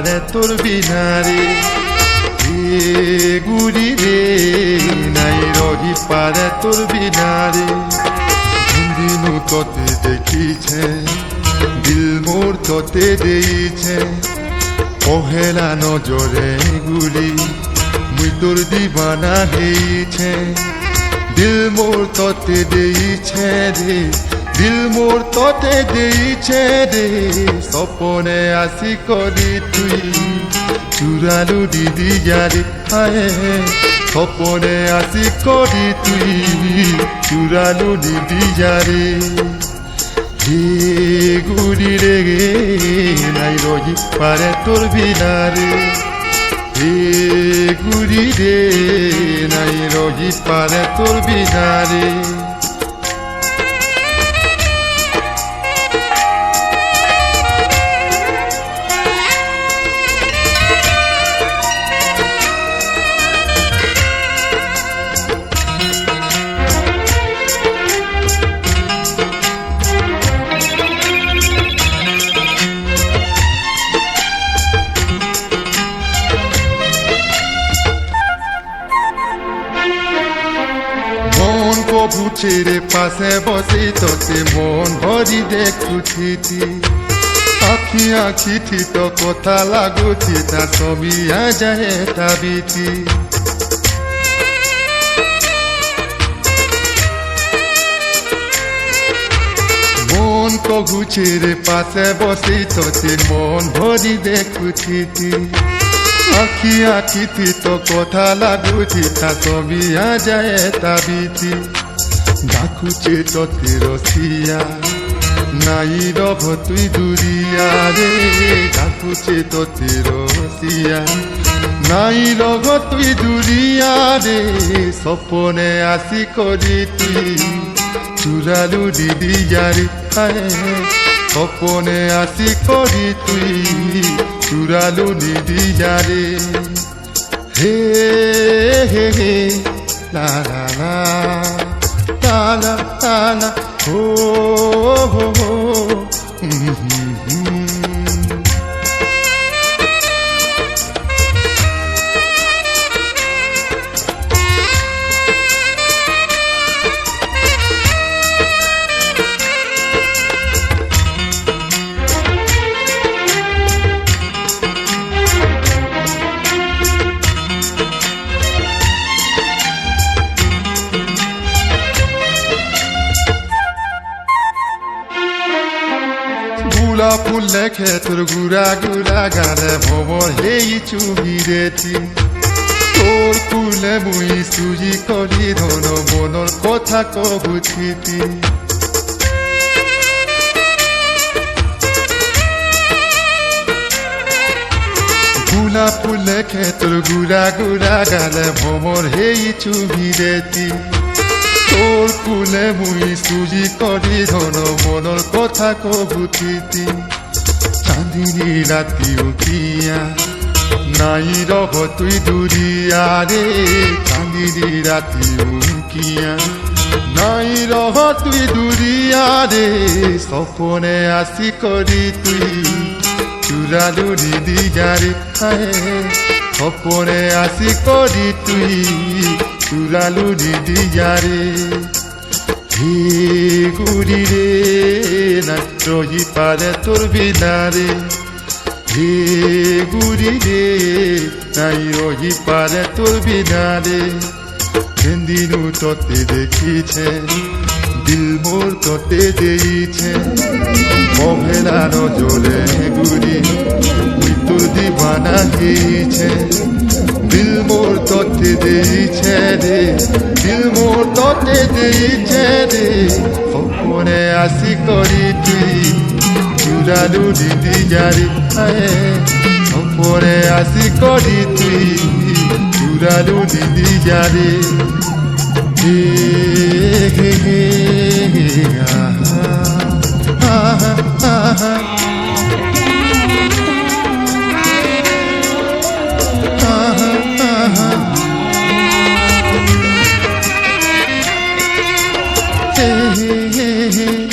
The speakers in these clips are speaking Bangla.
পারে তোর বিনারে গুড়ি রে নাই রহি পারে তোর বিনারে দিনু তোতে দেখিছে দিল মোর তোতে দেইছে পহেলা নজরে গুলি মুই তোর দিবানা হইছে দিল মোর তোতে দেইছে রে দিল মোর তোতে দেইছে রে সপনে আসি করি তুই চুরালু দিদি যারে হায় সপনে আসি করি তুই চুরালু দিদি যারে হে গুড়ি রে নাই রহি পারে তোর বিনারে হে গুড়ি রে নাই রহি পারে তোর বিনারে প্রভু ছেড়ে পাশে বসে তোতে মন ভরি দেখুছি আখি আখি ঠিত কথা লাগুছি তা ছবি যায় তাবিতি মন প্রভু ছেড়ে পাশে বসে তোতে মন ভরি দেখুছি আখি আখি ঠিত কথা লাগুছি তা ছবি যায় তাবিতি ডাকুছে তোতে রসিয়া নাই রভ তুই দুরিয়া রে ডাকুছে তোতে রসিয়া নাই রভ তুই দুরিয়া রে সপনে আসি করি তুই চুরালু দিদি যারে সপনে আসি করি তুই চুরালু দিদি যারে হে হে হে লা লা লা la la la oh oh oh ফুলা ফুল লেখে তোর গুড়া গুড়া গালে ভবর হেই চুবিরেছি তোর ফুলে মুই সুজি করি ধন মনর কথা কবুছিতি ফুলা ফুল লেখে তোর গুড়া গুড়া গালে ভবর হেই চুবিরেছি তোর ফুলে মুই সুজি করি ধন মনর কথা কবুথিতি চাঁদিনী রাতি উঠিয়া নাই রহ তুই দুরিয়া রে চাঁদিনী রাতি উঠিয়া নাই রহ তুই দুরিয়া রে সপনে আসি করি তুই চুরালু দিদি যারে সপনে আসি করি তুই চুরালু দিদি যারে হে গুড়ি রে না রহি পারে তোর বিনারে হে গুড়ি রে নাই রহি পারে তোর বিনারে দিনু তোতে দেখিছে দিল মোর তোতে দেইছে মহেলা নজরে গুড়ি তুই তোর দিবানা হইছে দিল মোর তোতে দেইছে রে দিল মোর তোতে দেইছে রে সপনে আসি করি তুই চুরালু দিদি যারে সপনে আসি করি তুই চুরালু দিদি যারে হে হে হে আহা আহা hey, hey, hey.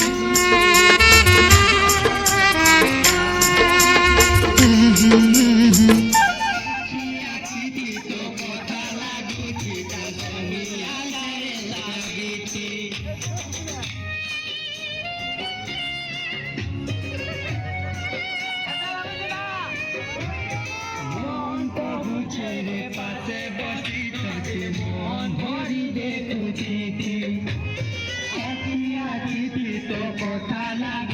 কথা লাগে